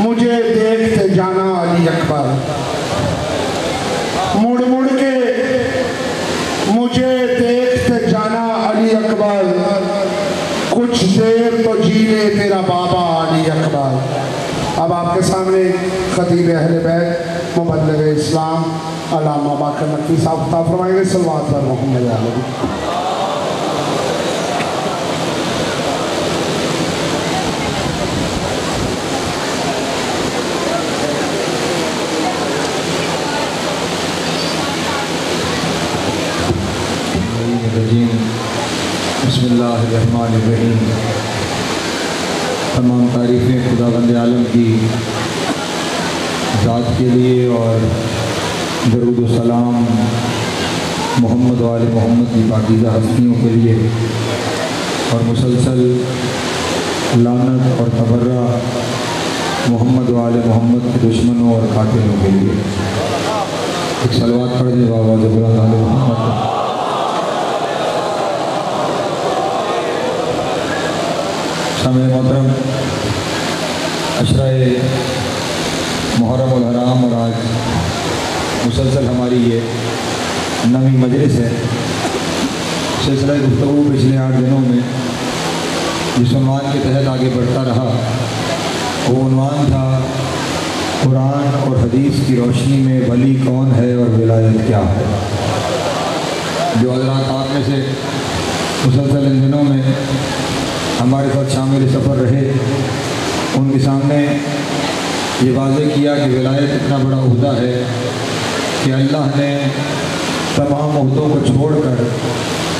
مجھے دیکھتے جانا علی اکبر، مڑ مڑ کے مجھے دیکھتے جانا علی اکبر، کچھ دیر تو جی لے تیرا بابا علی اکبر۔ اب آپ کے سامنے خطیب اہل بیت مبلغ اسلام علامہ باقر نقوی صاحب خطاب فرمائیں گے۔ صلوات پر محمد علیہ۔ بسم اللہ الرحمن الرحیم۔ تمام تعریفیں خداوند عالم کی ذات کے لیے اور درود و سلام محمد و آل محمد کی پاکیزہ ہستیوں کے لیے، اور مسلسل لعنت اور تبرہ محمد و آل محمد کے دشمنوں اور قاتلوں کے لیے۔ ایک صلوات پڑھ دیں بابا جبران آل محمد۔ سامع محترم، عشرہ محرم الحرام اور آج مسلسل ہماری یہ نویں مجلس ہے۔ سلسلہ گفتگو پچھلے 8 دنوں میں جس عنوان کے تحت آگے بڑھتا رہا، وہ عنوان تھا قرآن اور حدیث کی روشنی میں ولی کون ہے اور ولایت کیا ہے۔ جو حضرات آپ میں سے مسلسل ان دنوں میں ہمارے ساتھ شامل سفر رہے، ان کے سامنے یہ واضح کیا کہ ولایت اتنا بڑا عہدہ ہے کہ اللہ نے تمام عہدوں کو چھوڑ کر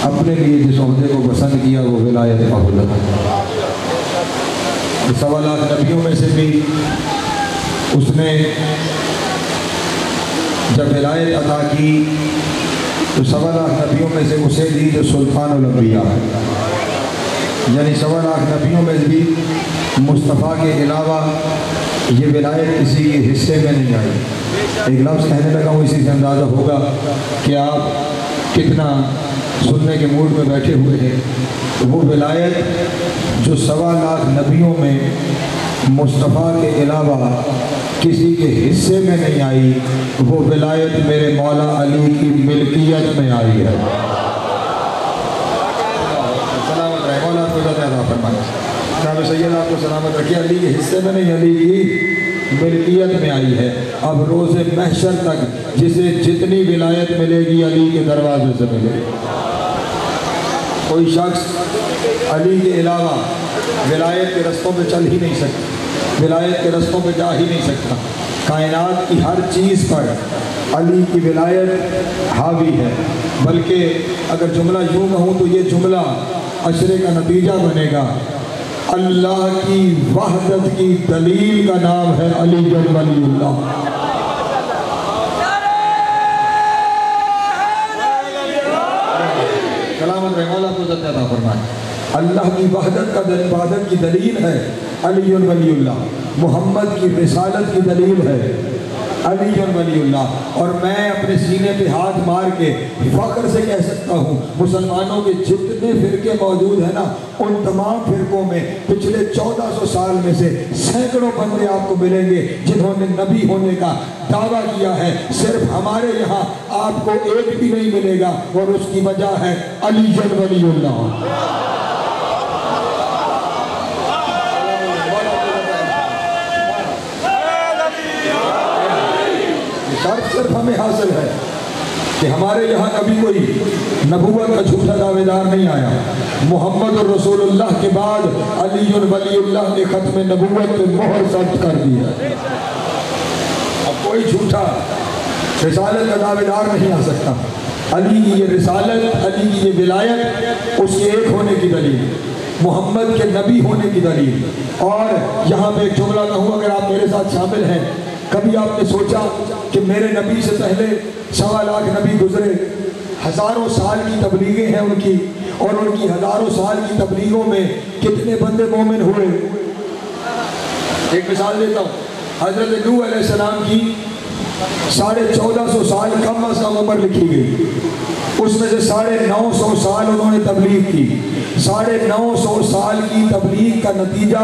اپنے لیے جس عہدے کو پسند کیا وہ ولایت کا عہدہ ہے۔ 1.25 لاکھ نبیوں میں سے بھی اس نے جب ولایت عطا کی تو 1.25 لاکھ نبیوں میں سے اسے دی جو سلطان الانبیاء ہے، یعنی 1.25 لاکھ نبیوں میں بھی مصطفیٰ کے علاوہ یہ ولایت کسی کے حصے میں نہیں آئی۔ ایک لفظ کہنے لگا ہوں، اسی سے اندازہ ہوگا کہ آپ کتنا سننے کے موڈ میں بیٹھے ہوئے ہیں۔ وہ ولایت جو 1.25 لاکھ نبیوں میں مصطفیٰ کے علاوہ کسی کے حصے میں نہیں آئی، وہ ولایت میرے مولا علی کی ملکیت میں آئی ہے۔ جناب سید آپ کو سلامت رکھے، علی کے حصے میں نہیں، علی کی ملکیت میں آئی ہے۔ اب روز محشر تک جسے جتنی ولایت ملے گی علی کے دروازے سے ملے گی۔ کوئی شخص علی کے علاوہ ولایت کے رستوں پہ چل ہی نہیں سکتا، ولایت کے رستوں پہ جا ہی نہیں سکتا۔ کائنات کی ہر چیز پر علی کی ولایت حاوی ہے، بلکہ اگر جملہ یوں کہوں تو یہ جملہ عشرے کا نتیجہ بنے گا۔ اللہ کی وحدت کی دلیل کا نام ہے علی جل ولی اللہ۔ سلامت رہے، مولا کو عزت عطا فرمائے۔ اللہ کی وحدت کی دلیل ہے علی ولی اللہ، محمد کی رسالت کی دلیل ہے علی ولی اللہ۔ اور میں اپنے سینے پہ ہاتھ مار کے فخر سے کہہ سکتا ہوں، مسلمانوں کے جتنے فرقے موجود ہیں نا، ان تمام فرقوں میں پچھلے 1400 سال میں سے سینکڑوں بندے آپ کو ملیں گے جنہوں نے نبی ہونے کا دعویٰ کیا ہے۔ صرف ہمارے یہاں آپ کو ایک بھی نہیں ملے گا، اور اس کی وجہ ہے علی ولی اللہ۔ صرف ہمیں حاصل ہے کہ ہمارے یہاں کبھی کوئی نبوت کا جھوٹا دعوے دار نہیں آیا۔ محمد الرسول اللہ کے بعد علی ولی اللہ نے ختم نبوت پہ مہر ثبت کر دی ہے۔ اب کوئی جھوٹا رسالت کا دعوے دار نہیں آ سکتا۔ علی کی یہ رسالت، علی کی یہ ولایت اس کے ایک ہونے کی دلیل، محمد کے نبی ہونے کی دلیل۔ اور یہاں پہ ایک جملہ کہوں، اگر آپ میرے ساتھ شامل ہیں، کبھی آپ نے سوچا کہ میرے نبی سے پہلے 1.25 لاکھ نبی گزرے، ہزاروں سال کی تبلیغیں ہیں ان کی، اور ان کی ہزاروں سال کی تبلیغوں میں کتنے بندے مومن ہوئے؟ ایک مثال دیتا ہوں، حضرت نوح علیہ السلام کی 1450 سال کم از کم عمر لکھی گئی، اس میں سے 950 سال انہوں نے تبلیغ کی۔ 950 سال کی تبلیغ کا نتیجہ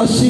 80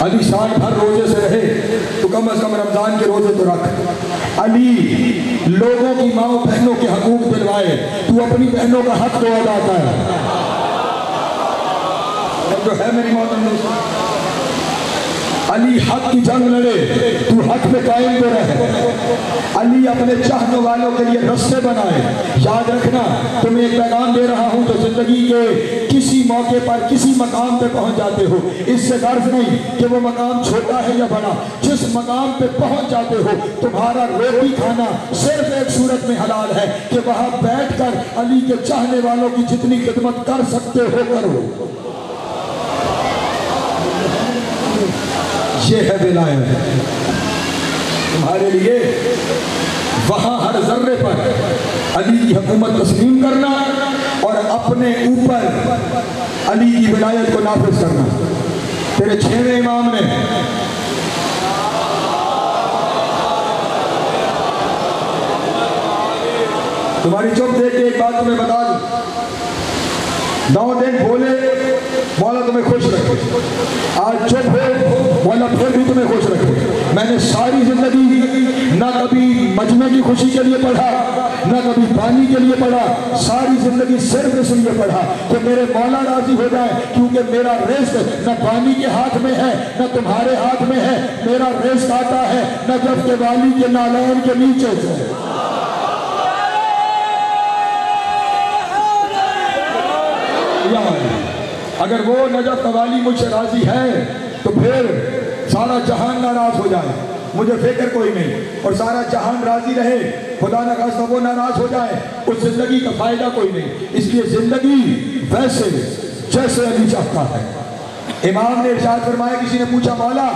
علی سال بھر روزے سے رہے تو کم از کم رمضان کے روزے تو رکھ۔ علی لوگوں کی ماں بہنوں کے حقوق دلوائے، تو اپنی بہنوں کا حق تو ادا کر۔ جو ہے میری محترم دوست، علی حق کی جنگ لڑے، تو حق میں قائم تو رہے۔ علی اپنے چاہنے والوں کے لیے رستے بنائے۔ یاد رکھنا، تمہیں ایک پیغام دے رہا ہوں تو زندگی کے کسی موقع پر کسی مقام پہ پہنچ جاتے ہو، اس سے غرض نہیں کہ وہ مقام چھوٹا ہے یا بڑا، جس مقام پہ پہنچ جاتے ہو تمہارا روٹی کھانا صرف ایک صورت میں حلال ہے کہ وہاں بیٹھ کر علی کے چاہنے والوں کی جتنی خدمت کر سکتے ہو کرو۔ یہ ہے ولایت تمہارے لیے، وہاں ہر ذرے پر علی کی حکومت تسلیم کرنا اور اپنے اوپر علی کی ولایت کو نافذ کرنا۔ تیرے 6ویں امام نے تمہاری چپ دیکھ کے ایک بات تمہیں بتا دوں، 9 دن بولے مولا تمہیں خوش رکھے، آج چپ ہو مولا پھر بھی تمہیں خوش رکھے۔ میں نے ساری زندگی نہ کبھی مجمع کی خوشی کے لیے پڑھا، نہ کبھی پانی کے لیے پڑھا، ساری زندگی صرف اس لیے پڑھا کہ میرے مولا راضی ہو جائے، کیونکہ میرا رزق نہ پانی کے ہاتھ میں ہے نہ تمہارے ہاتھ میں ہے، میرا رزق آتا ہے نجف کے والی کے نالین کے نیچے سے۔ اگر وہ نجف کا والی مجھ سے راضی ہے تو پھر سارا جہان ناراض ہو جائے، مجھے فکر کوئی نہیں، اور سارا جہان راضی رہے، خدا نہ خواستہ وہ ناراض ہو جائے، اس زندگی کا فائدہ کوئی نہیں۔ اس لیے زندگی ویسے جیسے علی چاہتا ہے۔ امام نے ارشاد فرمایا، کسی نے پوچھا مولا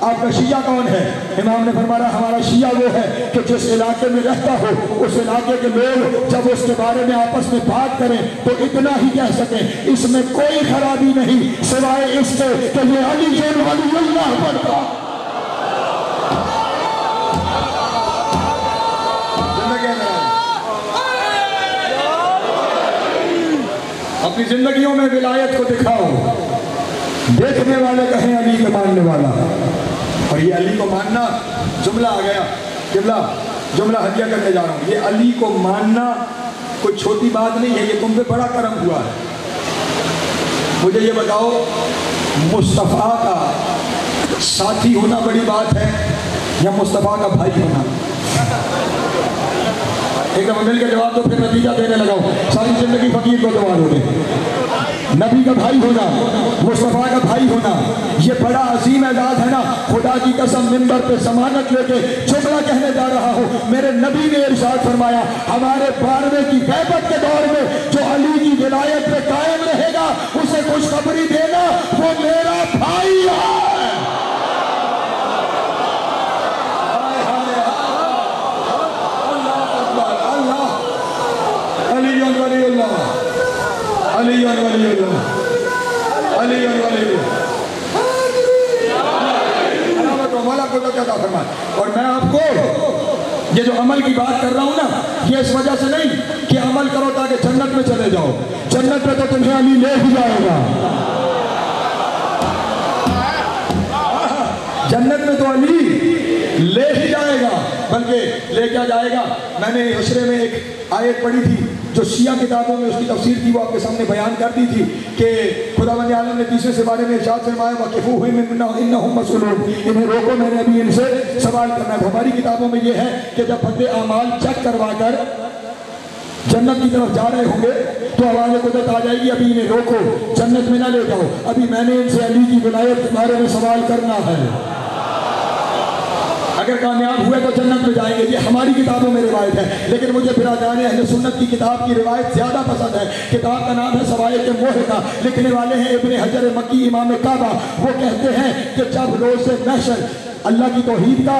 آپ کا شیعہ کون ہے؟ امام نے فرمایا ہمارا شیعہ وہ ہے کہ جس علاقے میں رہتا ہو اس علاقے کے لوگ جب اس کے بارے میں آپس میں بات کریں تو اتنا ہی کہہ سکیں اس میں کوئی خرابی نہیں سوائے اس سے کہ یہ علی جن ولی اللہ پڑھتا۔ اپنی زندگیوں میں ولایت کو دکھاؤ، دیکھنے والے کہیں علی کے ماننے والا، اور یہ علی کو ماننا جملہ آ گیا، جملہ ہدیہ کرنے جا رہا ہوں۔ یہ علی کو ماننا کوئی چھوٹی بات نہیں ہے، یہ تم پہ بڑا کرم ہوا ہے۔ مجھے یہ بتاؤ، مصطفیٰ کا ساتھی ہونا بڑی بات ہے یا مصطفیٰ کا بھائی ہونا؟ ایک دفعہ مل کے جواب دو، پھر نتیجہ دینے لگاؤ۔ ساری زندگی فقیر کو دعا دو گے۔ نبی کا بھائی ہونا، مصطفیٰ کا بھائی ہونا، یہ بڑا عظیم اعزاز ہے نا۔ خدا کی قسم منبر پہ ضمانت لے کے جملہ کہنے جا رہا ہوں، میرے نبی نے ارشاد فرمایا ہمارے 12ویں کی غیبت کے دور میں جو علی کی ولایت پہ قائم رہے گا اسے خوشخبری دینا وہ میرا بھائی ہے۔ علی ولی اللہ، علی ولی اللہ، مولا کو تو کیا فرمائے۔ اور میں آپ کو یہ جو عمل کی بات کر رہا ہوں نا، یہ اس وجہ سے نہیں کہ عمل کرو تاکہ جنت میں چلے جاؤ، جنت میں تو تمہیں علی لے ہی جائے گا، جنت میں تو علی لے ہی جائے گا، بلکہ لے کیا جائے گا۔ میں نے عشرے میں ایک آیت پڑھی تھی جو شیعہ کتابوں میں اس کی تفسیر تھی، وہ آپ کے سامنے بیان کر دی تھی کہ خداوند عالم نے تیسرے سپارے میں ارشاد فرمایا وَقِفُوهُمْ إِنَّهُمْ مَسْئُولُونَ، انہیں روکو، میں نے ابھی ان سے سوال کرنا ہے۔ ہماری کتابوں میں یہ ہے کہ جب بندے اعمال چیک کروا کر جنت کی طرف جا رہے ہوں گے تو آواز قدرت آ جائے گی ابھی انہیں روکو، جنت میں نہ لے جاؤ، ابھی میں نے ان سے علی کی ولایت کے بارے میں سوال کرنا ہے۔ اگر کامیاب ہوئے تو جنت میں جائیں گے، یہ ہماری کتابوں میں روایت ہے، لیکن مجھے برادران اہل سنت کی کتاب کی روایت زیادہ پسند ہے۔ کتاب کا نام ہے سوائق محرقہ، لکھنے والے ہیں ابن حجر مکی امام کعبہ۔ وہ کہتے ہیں کہ جب روز محشر اللہ کی توحید کا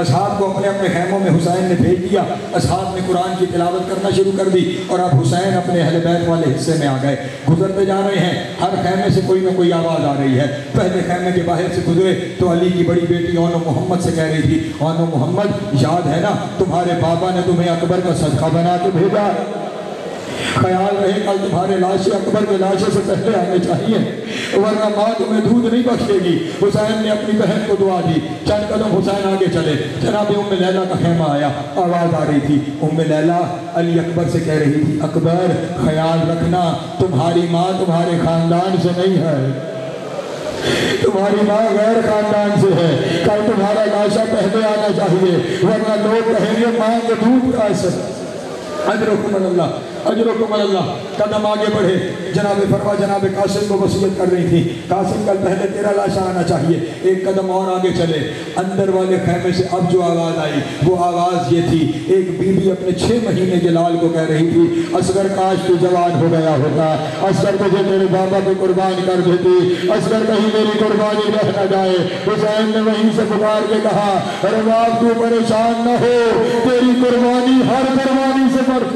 اصحاب کو اپنے اپنے خیموں میں حسین نے بھیج دیا، اصحاب نے قرآن کی تلاوت کرنا شروع کر دی، اور اب حسین اپنے اہل بیت والے حصے میں آ گئے۔ گزرتے جا رہے ہیں، ہر خیمے سے کوئی نہ کوئی آواز آ رہی ہے۔ پہلے خیمے کے باہر سے گزرے تو علی کی بڑی بیٹی اونو محمد سے کہہ رہی تھی، اونو محمد یاد ہے نا تمہارے بابا نے تمہیں اکبر کا صدقہ بنا کے بھیجا، خیال رہے کل تمہارے لاشیں اکبر کے لاشے سے پہلے آنے چاہیے ورنہ ماں تمہیں دودھ نہیں بخشے گی۔ حسین نے اپنی بہن کو دعا دی، چند قدم حسین آگے چلے، جناب ام لیلہ کا خیمہ آیا، آواز آ رہی تھی، ام لیلہ علی اکبر سے کہہ رہی تھی، اکبر خیال رکھنا تمہاری ماں تمہارے خاندان سے نہیں ہے، تمہاری ماں غیر خاندان سے ہے، کل تمہارا لاشا پہلے آنا چاہیے ورنہ لوگ کہیں گے ماں کے دودھ کا اثر۔ اجرکم اللہ، اجرکم اللہ۔ قدم آگے بڑھے، جناب فرما جناب قاسم کو وصیت کر رہی تھی، قاسم کل پہلے تیرا لاشا آنا چاہیے۔ ایک قدم اور آگے چلے، اندر والے خیمے سے اب جو آواز آئی وہ آواز یہ تھی، ایک بی بی اپنے 6 مہینے کے لال کو کہہ رہی تھی، اصغر کاش تو جوان ہو گیا ہوتا، اصغر تجھے میرے بابا پہ قربان کر دیتی، اصغر کہیں میری قربانی رہ نہ جائے۔ حسین نے وہیں سے پکار کے کہا، رباب تو پریشان نہ ہو، تیری قربانی ہر قربانی سے بڑھ۔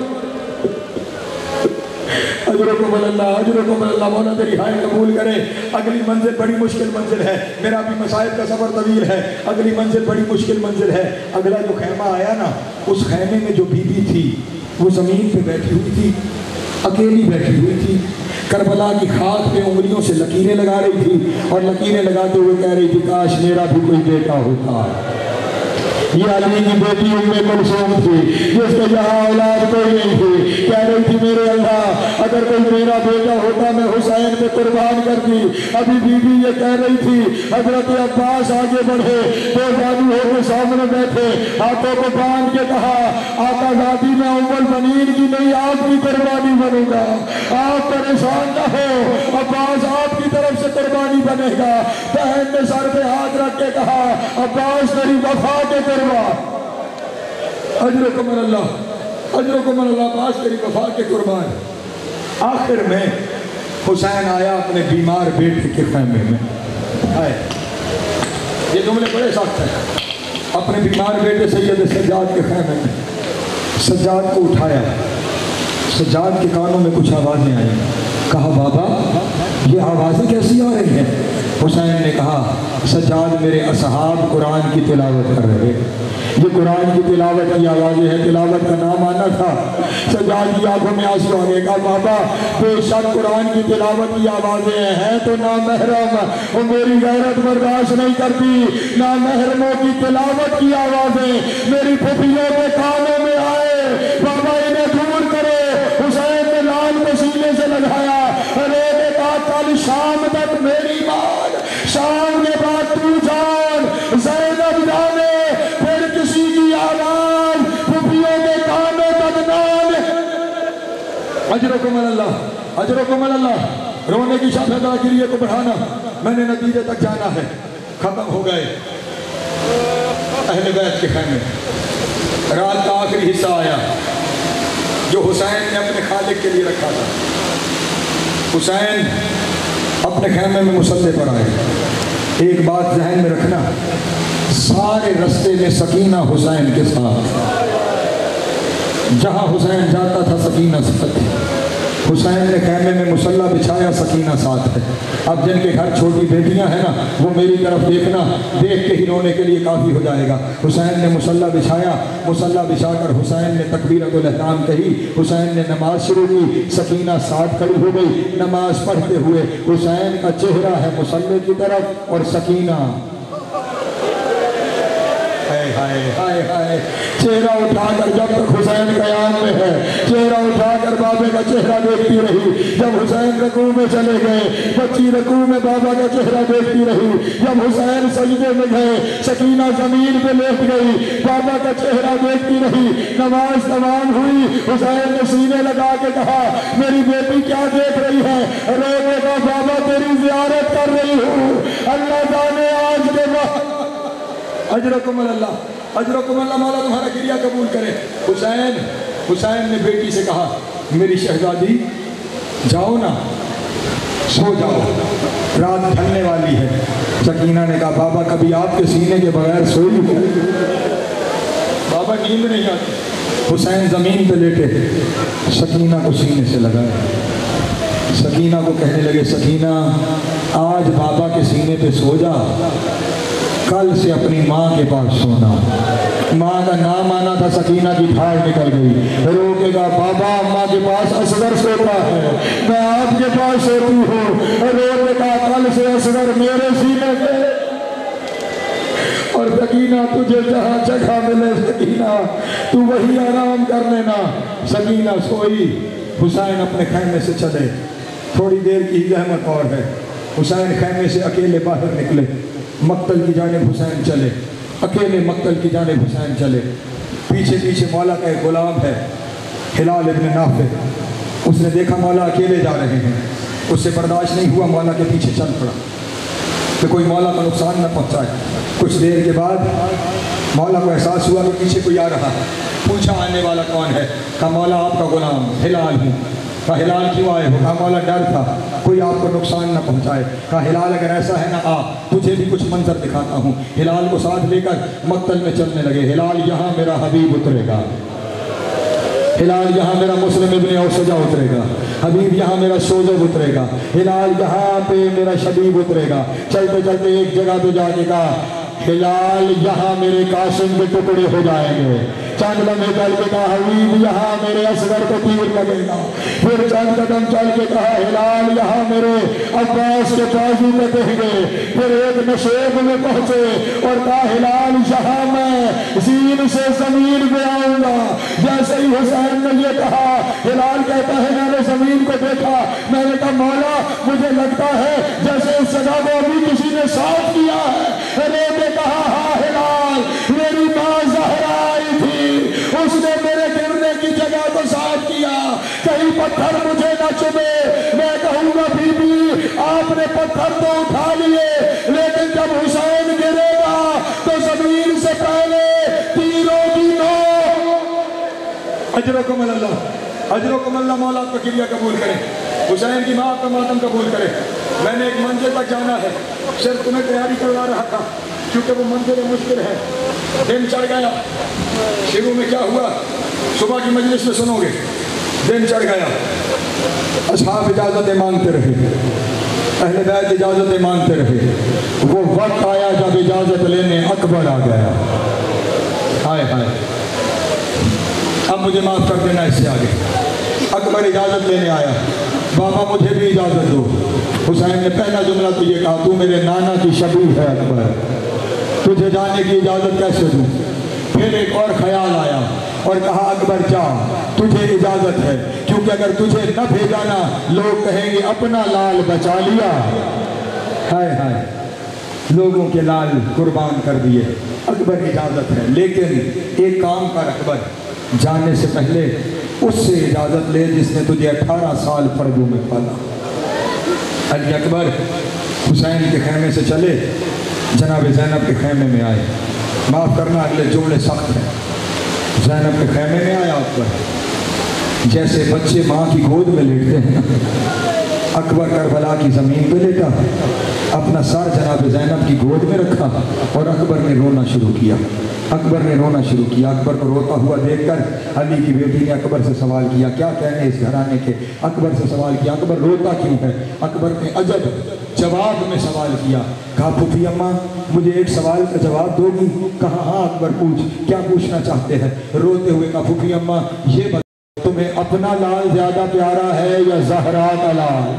اجرکم اللہ، اجرکم اللہ، مولا تیری ہائے قبول کرے۔ اگلی منزل بڑی مشکل منزل ہے، میرا بھی مصائب کا سفر طویل ہے، اگلی منزل بڑی مشکل منزل ہے۔ اگلا جو خیمہ آیا نا، اس خیمے میں جو بی بی تھی وہ زمین پہ بیٹھی ہوئی تھی، اکیلی بیٹھی ہوئی تھی، کربلا کی خاک پہ انگلیوں سے لکیریں لگا رہی تھی اور لکیریں لگاتے ہوئے کہہ رہی تھی، کاش میرا بھی کوئی بیٹا ہوتا۔ یہ علی کی بیٹی ام کلثوم تھی جس کے یہاں اولاد کوئی نہیں تھی، کہہ رہی تھی میرے اللہ اگر کوئی میرا بیٹا ہوتا میں حسین پہ قربان کرتی۔ ابھی بی بی یہ کہہ رہی تھی، حضرت عباس آگے بڑھے، دو بازو ہو کے سامنے بیٹھے، ہاتھوں کو باندھ کے کہا، آقا دادی میں ام البنین کی نہیں آپ کی قربانی بنوں گا، آپ پریشان نہ ہو، عباس آپ کی طرف سے قربانی بنے گا۔ بہن نے سر پہ ہاتھ رکھ کے کہا، عباس تیری وفا کے قربان، اجرکم اللہ، اجرکم اللہ، عباس تیری وفا کے قربان۔ آخر میں حسین آیا اپنے بیمار بیٹے کے خیمے میں، آئے، یہ جملے بڑے سخت ہیں، اپنے بیمار بیٹے سید سجاد کے خیمے میں سجاد کو اٹھایا، سجاد کے کانوں میں کچھ آوازیں آئیں، کہا بابا یہ آوازیں کیسی آ رہی ہیں؟ حسین نے کہا، سجاد میرے اصحاب قرآن کی تلاوت کر رہے، یہ قرآن کی تلاوت کی آوازیں ہیں، تلاوت کا نام آنا تھا۔ سجاد کی آنکھوں میں آنسو آ گئے، کہا بابا بے شک قرآن کی تلاوت کی آوازیں ہیں تو نامحرم، وہ میری غیرت برداشت نہیں کرتی، نامحرموں کی تلاوت کی آوازیں میری پھپھیوں کے کانوں میں آئے، بابا انہیں دور کرو۔ حسین نے لال کو سینے سے لگایا، رونے کا کل شام تک میری مان، شام کے بعد تو جان، زینب جانے، پھر کسی کی آواز پھپھیوں کے کانوں تک نہ آنے۔ اجرکم اللہ، اجرکم اللہ۔ رونے کی شاخ داخلیے کو بڑھانا، میں نے نتیجے تک جانا ہے۔ ختم ہو گئے اہل بیت کے خیمے، رات کا آخری حصہ آیا جو حسین نے اپنے خالق کے لیے رکھا تھا۔ حسین اپنے خیمے میں مصلی پر آئے۔ ایک بات ذہن میں رکھنا، سارے رستے میں سکینہ حسین کے ساتھ، جہاں حسین جاتا تھا سکینہ ساتھ تھی۔ حسین نے خیمے میں مصلی بچھایا، سکینہ ساتھ ہے۔ اب جن کے گھر چھوٹی بیٹیاں ہیں نا، وہ میری طرف دیکھنا، دیکھ کے ہی رونے کے لیے کافی ہو جائے گا۔ حسین نے مصلی بچھایا، مصلی بچھا کر حسین نے تکبیرۃ الاحرام کہی، حسین نے نماز شروع کی، سکینہ ساتھ کھڑی ہو گئی۔ نماز پڑھتے ہوئے حسین کا چہرہ ہے مصلی کی طرف اور سکینہ ہائے ہائے ہائے، چہرہ اٹھا کر جب تک حسین قیام میں ہے، چہرہ اٹھا کر بابے کا چہرہ دیکھتی رہی۔ جب حسین رکوع میں چلے گئے، بچی رکوع میں بابا کا چہرہ دیکھتی رہی۔ جب حسین سجدے میں گئے، سکینہ زمین پہ لیٹ گئی، بابا کا چہرہ دیکھتی رہی۔ نماز تمام ہوئی، حسین نے سینے لگا کے کہا، میری بیٹی کیا دیکھ رہی ہے؟ رونے کا بابا تیری زیارت کر رہی ہوں، اللہ جانے آج کے بعد۔ اجرکم اللہ، اجرکم اللہ، مولا تمہارا گریہ قبول کرے۔ حسین نے بیٹی سے کہا، میری شہزادی جاؤ نا، سو جاؤ، رات ڈھلنے والی ہے۔ سکینہ نے کہا بابا کبھی آپ کے سینے کے بغیر سوئی ہو؟ بابا نیند نہیں آتی۔ حسین زمین پہ لیٹے، سکینہ کو سینے سے لگایا، سکینہ کو کہنے لگے سکینہ آج بابا کے سینے پہ سو جا، کل سے اپنی ماں کے پاس سونا۔ ماں کا نام آنا تھا، سکینہ کی پھاڑ نکل گئی، رو کے کہا بابا ماں کے پاس اصغر سوتا ہے، میں آپ کے پاس سوتی ہوں۔ رو کے کہا کل سے اصغر میرے سینے پہ، اور سکینہ تجھے جہاں جگہ ملے سکینہ تو وہی آرام کر لینا۔ سکینہ سوئی، حسین اپنے خیمے سے چلے۔ تھوڑی دیر کی زحمت اور ہے، حسین خیمے سے اکیلے باہر نکلے، مقتل کی جانب حسین چلے، اکیلے مقتل کی جانب حسین چلے۔ پیچھے پیچھے مولا کا ایک غلام ہے ہلال ابن نافع، اس نے دیکھا مولا اکیلے جا رہے ہیں، اس سے برداشت نہیں ہوا، مولا کے پیچھے چل پڑا کہ کوئی مولا کا نقصان نہ پہنچائے۔ کچھ دیر کے بعد مولا کو احساس ہوا کہ پیچھے کوئی آ رہا ہے، پوچھا آنے والا کون ہے؟ کہا مولا آپ کا غلام ہلال ہوں۔ کہا ہلال کیوں آئے ہو؟ کہا مولا ڈر تھا کوئی آپ کو نقصان نہ پہنچائے۔ کہا ہلال اگر ایسا ہے نا آ تجھے بھی کچھ منظر دکھاتا ہوں۔ ہلال کو ساتھ لے کر مقتل میں چلنے لگے۔ ہلال یہاں میرا حبیب اترے گا، ہلال یہاں میرا مسلم ابن اوسجہ اترے گا، حبیب یہاں میرا شوجب اترے گا، ہلال یہاں پہ میرا شبیب اترے گا۔ چلتے چلتے ایک جگہ پہ جا کے کہا ہلال یہاں میرے قاسم کے ٹکڑے ہو جائیں گے۔ چند لمحے چل کے کہا حبیب یہاں میرے اصغر کو تیر لگے گا۔ پھر چند قدم چل کے کہا ہلال یہاں میرے عباس کے بازو کٹیں گے۔ پھر ایک نشیب میں پہنچے اور کہا ہلال یہاں میں زین سے زمین پہ آؤں گا۔ جیسے ہی حسین نے یہ کہا، ہلال کہتا ہے میں نے زمین کو دیکھا، میں نے کہا مولا مجھے لگتا ہے جیسے اس جگہ کو ابھی کسی نے صاف کیا ہے۔ نے کہا ہاں ہلال میری ماں زہرا آئی تھی، اس نے میرے گرنے کی جگہ کو صاف کیا، کہیں پتھر مجھے نہ چبے۔ میں کہوں گا بی بی آپ نے پتھر تو اٹھا لیے، لیکن جب حسین گرے گا تو زمین سے پہلے تیروں کی نوک۔ اجرکم اللہ، اجرکم اللہ، مولا آپ کا کریا قبول کرے، حسین کی ماں آپ کا ماتم قبول کرے۔ میں نے ایک منزل تک جانا ہے، صرف تمہیں تیاری کروا رہا تھا کیونکہ وہ منزل مشکل ہے۔ دن چڑھ گیا، شروع میں کیا ہوا صبح کی مجلس میں سنو گے۔ دن چڑھ گیا، اصحاب اجازتیں مانگتے رہے، اہل بیت اجازتیں مانگتے رہے۔ وہ وقت آیا جب اجازت لینے اکبر آ گیا۔ ہائے ہائے، اب مجھے معاف کر دینا اس سے آگے۔ اکبر اجازت لینے آیا، بابا مجھے بھی اجازت دو۔ حسین نے پہلا جملہ تو یہ کہا تو میرے نانا کی شبیہ ہے اکبر، تجھے جانے کی اجازت کیسے دوں؟ پھر ایک اور خیال آیا اور کہا اکبر جا تجھے اجازت ہے، کیونکہ اگر تجھے نہ بھیجانا لوگ کہیں گے اپنا لال بچا لیا۔ ہائے ہائے، لوگوں کے لال قربان کر دیے۔ اکبر اجازت ہے، لیکن ایک کام کر اکبر، جانے سے پہلے اس سے اجازت لے جس نے تجھے 18 سال پردوں میں پالا۔ علی اکبر حسین کے خیمے سے چلے، جناب زینب کے خیمے میں آئے۔ معاف کرنا اگلے جملے سخت ہیں۔ زینب کے خیمے میں آیا اکبر، جیسے بچے ماں کی گود میں لیٹتے ہیں، اکبر کربلا کی زمین پہ لیٹا، اپنا سر جناب زینب کی گود میں رکھا اور اکبر نے رونا شروع کیا۔ اکبر نے رونا شروع کیا۔ اکبر کو روتا ہوا دیکھ کر علی کی بیٹی نے اکبر سے سوال کیا، کیا کہنے اس گھرانے کے؟ اکبر سے سوال کیا اکبر روتا کیوں ہے؟ اکبر نے عجب جواب میں سوال کیا، کہا پھوپھی اماں مجھے ایک سوال کا جواب دو گی؟ کہا ہاں اکبر پوچھ، کیا پوچھنا چاہتے ہیں؟ روتے ہوئے کہا پھوپھی اماں یہ بتا تمہیں اپنا لال زیادہ پیارا ہے یا زہرا کا لال؟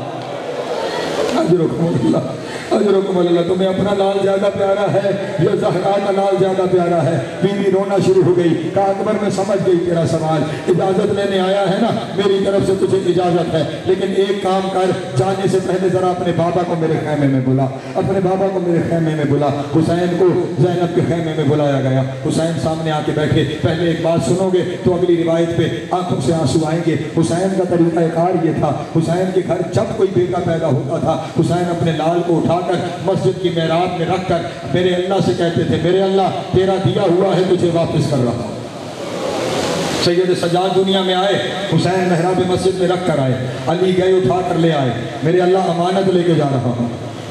اجرکم اللہ، اجرکم اللہ، تمہیں اپنا لال زیادہ پیارا ہے یا زہرا کا لال زیادہ پیارا ہے؟ بیوی رونا شروع ہو گئی۔ کہا اکبر میں سمجھ گئی تیرا سوال، اجازت لینے آیا ہے نا، میری طرف سے تجھے اجازت ہے، لیکن ایک کام کر، جانے سے پہلے ذرا اپنے بابا کو میرے خیمے میں بلا، اپنے بابا کو میرے خیمے میں بلا۔ حسین کو زینب کے خیمے میں بلایا گیا۔ حسین سامنے آ کے بیٹھے، پہلے ایک بات سنو گے تو اگلی روایت پہ آنکھوں سے آنسو آئیں گے۔ حسین کا طریقہ کار یہ تھا، حسین کے گھر جب کوئی بیٹا پیدا ہوتا تھا، حسین اپنے لال کو اٹھا کر مسجد کی محراب میں رکھ کر میرے اللہ سے کہتے تھے میرے اللہ تیرا دیا ہوا ہے تجھے واپس کر رہا ہوں۔ سید سجاد دنیا میں آئے، حسین محراب مسجد میں رکھ کر آئے، علی گئے اٹھا کر لے آئے، میرے اللہ امانت لے کے جا رہا ہوں،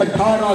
18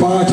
5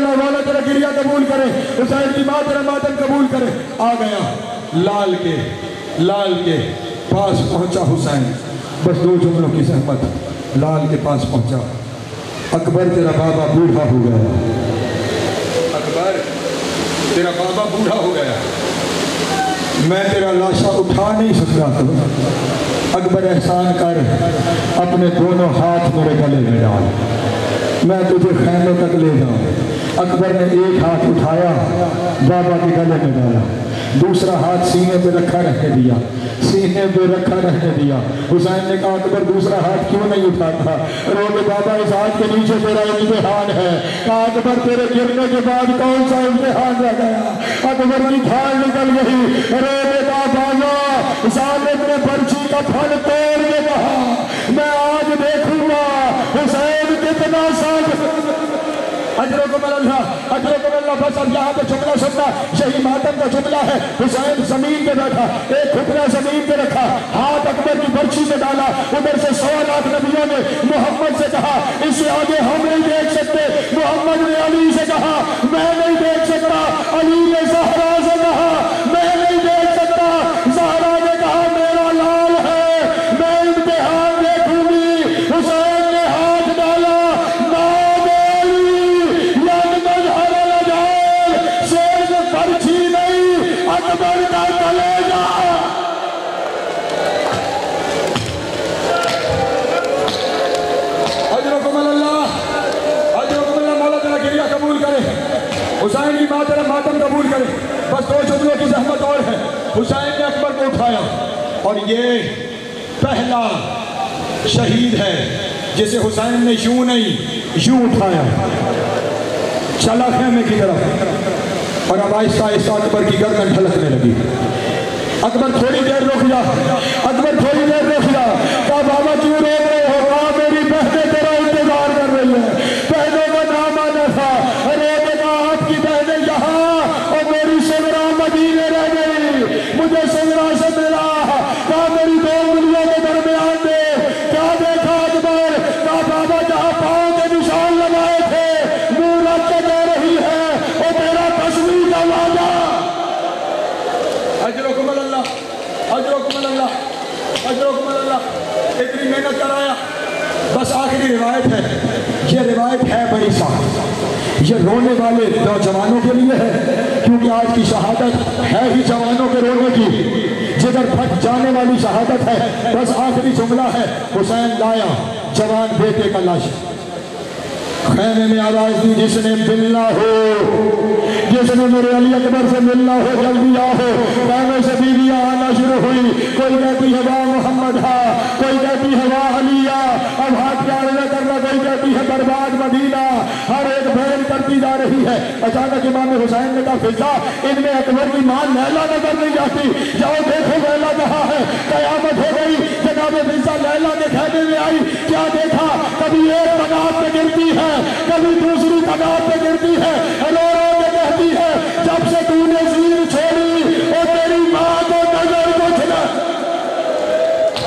اللہ والا تیرا گریہ قبول کرے، حسین کی ماں تیرا ماتم قبول کرے۔ آ گیا لال کے پاس پہنچا حسین، بس 2 جملوں کی زحمت، لال کے پاس پہنچا۔ اکبر تیرا بابا بوڑھا ہو گیا، اکبر تیرا بابا بوڑھا ہو گیا، میں تیرا لاشا اٹھا نہیں سکتا۔ اکبر احسان کر، اپنے دونوں ہاتھ میرے گلے میں ڈال، میں تجھے خیمے تک لے جاؤں۔ اکبر نے ایک ہاتھ اٹھایا، بابا کے گلے میں ڈالا، دوسرا ہاتھ سینے پہ رکھا رہنے دیا، سینے پہ رکھا رہنے دیا۔ حسین نے کہا اکبر دوسرا ہاتھ کیوں نہیں اٹھاتا؟ رو کے بابا اس ہاتھ کے نیچے تیرا امتحان ہے۔ کہا اکبر تیرے گرنے کے بعد کون سا امتحان رہ گیا؟ اکبر کی کھال نکل گئی، رو کے بابا حسین نے اپنے برچی کا پھل توڑ کے کہا میں آج دیکھوں گا حسین کتنا ساتھ۔ اجرکم اللہ، اجرکم اللہ۔ بس اب یہاں پہ جملہ سننا، یہی ماتم کا جملہ ہے۔ حسین زمین پہ بیٹھا، ایک گھٹنا زمین پہ رکھا، ہاتھ اکبر کی برچی میں ڈالا۔ ادھر سے 100 لاکھ نبیوں نے محمد سے کہا اس سے آگے ہم نہیں دیکھ سکتے، محمد نے علی سے کہا میں نہیں دیکھ سکتا، علی نے زہرا سے کہا میں نہیں دیکھ سکتا، زہرا نے کہا میرا لال ہے میں امتحان دیکھوں گی۔ حسین نے ہاتھ ڈالا، اکبر کا کلیجہ۔ اجرکم اللہ، اجرکم اللہ۔ مولا تیرا گریہ قبول کرے، حسین کی ماں تیرا ماتم قبول کرے۔ بس 2 جملوں کی زحمت اور ہے۔ حسین نے اکبر کو اٹھایا، اور یہ پہلا شہید ہے جسے حسین نے یوں نہیں یوں اٹھایا، چلا خیمے کی طرف، اور اب آہستہ آہستہ اکبر کی گردن ڈھلکنے لگی۔ اکبر تھوڑی دیر رک جا، اکبر تھوڑی دیر رک جا۔ کہا بابا کیوں رو رہے ہو؟ کہا میری بہنیں تیرا انتظار کر رہی ہیں، بہنوں کا نام آنا تھا۔ رو کے کہا آپ کی بہنیں یہاں اور میری سغرا مدینے رہ گئی، مجھے سغرا سے ملا۔ کہا میری 2 انگلیوں کے درمیان دے۔ کیا دیکھا اکبر؟ کہا بابا جہاں پاؤں کے نشان لگائے تھے منہ رکھ کے کہہ رہی ہے اور تیرا تصویر کا وعدہ۔ اجرکم اللہ، اجرکم اللہ، اجرکم اللہ۔ اتنی محنت کرایا، بس آخری روایت ہے، یہ روایت ہے بڑی سخت، یہ رونے والے نوجوانوں کے لیے ہے، کیونکہ آج کی شہادت ہے ہی جوانوں کے رونے کی، جدھر پھٹ جانے والی شہادت ہے۔ بس آخری جملہ ہے، حسین لایا جوان بیٹے کا لاش، خیمے میں آواز دی جس نے ملنا ہو، جس نے میرے علی اکبر سے ملنا ہو جلدی آؤ۔ خیمے سے بیویاں آنا شروع ہوئی، کوئی کہتی ہے واہ محمد ہاں، کوئی کہتی ہے واہ علی آ، اب ہاتھ پیارے کرنا، کوئی کہتی ہے برباد مدینہ، ہر ایک بہن کرتی جا رہی ہے۔ اچانک امام حسین نے کہا فضا ان میں اکبر کی ماں لیلا نظر نہیں جاتی، جاؤ دیکھو لیلا کہاں ہے۔ قیامت ہو گئی، جناب فضا لیلا کے خیمے میں آئی، کیا دیکھا؟ کبھی ایک پناہ پہ گرتی ہے، کبھی دوسری پناہ پہ گرتی ہے، رو رو کے کہتی ہے جب سے تو نے زیر چھوڑی اور تیری ماں کو نظر کو چھلا۔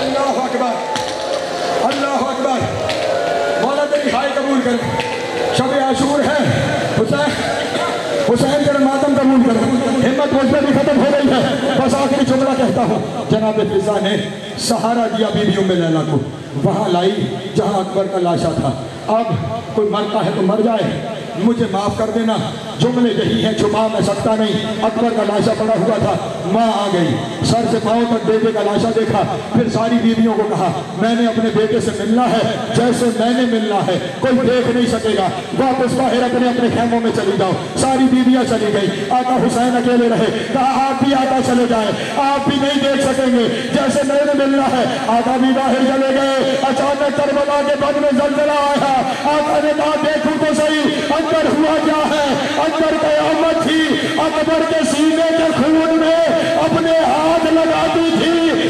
اللہ اکبر، اللہ اکبر۔ مولا تیری ہائے قبول کر، شب عاشور ہے، حسین تیرا ماتم قبول کر۔ ہمت مجھ پہ بھی ختم ہو رہی ہے، بس آخری جملہ کہتا ہوں۔ جناب فضا نے سہارا دیا بیوی ام لیلا کو، وہاں لائی جہاں اکبر کا لاشا تھا۔ اب کوئی مرتا ہے تو مر جائے، مجھے معاف کر دینا، جملے یہی ہیں چھپا میں سکتا نہیں۔ اکبر کا لاشا پڑا ہوا تھا، ماں آ گئی، سر سے پاؤں تک بیٹے کا لاشا دیکھا، پھر ساری بیویوں کو کہا میں نے اپنے بیٹے سے ملنا ہے جیسے میں نے ملنا ہے، کوئی دیکھ نہیں سکے گا، واپس باہر اپنے اپنے خیموں میں چلی جاؤ۔ ساری بیویاں چلی گئی، آقا حسین اکیلے رہے۔ کہا آپ بھی آقا چلے جائیں، آپ بھی نہیں دیکھ سکیں گے جیسے میں نے ملنا ہے۔ آقا بھی باہر چلے گئے۔ اچانک کربلا کے بن میں زلزلہ آیا، آقا نے کہا دیکھوں تو صحیح اندر ہوا کیا ہے۔ اندر قیامت تھی، اکبر کے سینے کے خون میں اپنے ہاتھ لگاتی تھی